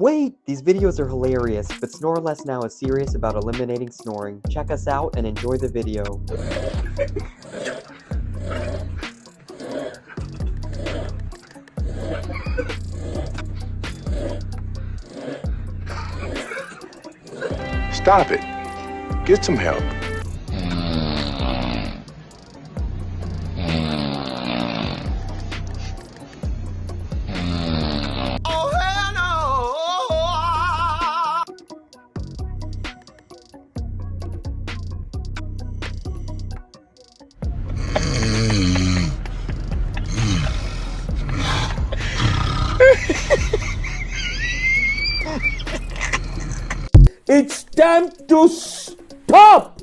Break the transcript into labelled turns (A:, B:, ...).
A: Wait! These videos are hilarious, but SnoreLessNow is serious about eliminating snoring. Check us out and enjoy the video.
B: Stop it. Get some help.
C: Oh, hell no!
D: It's time to stop!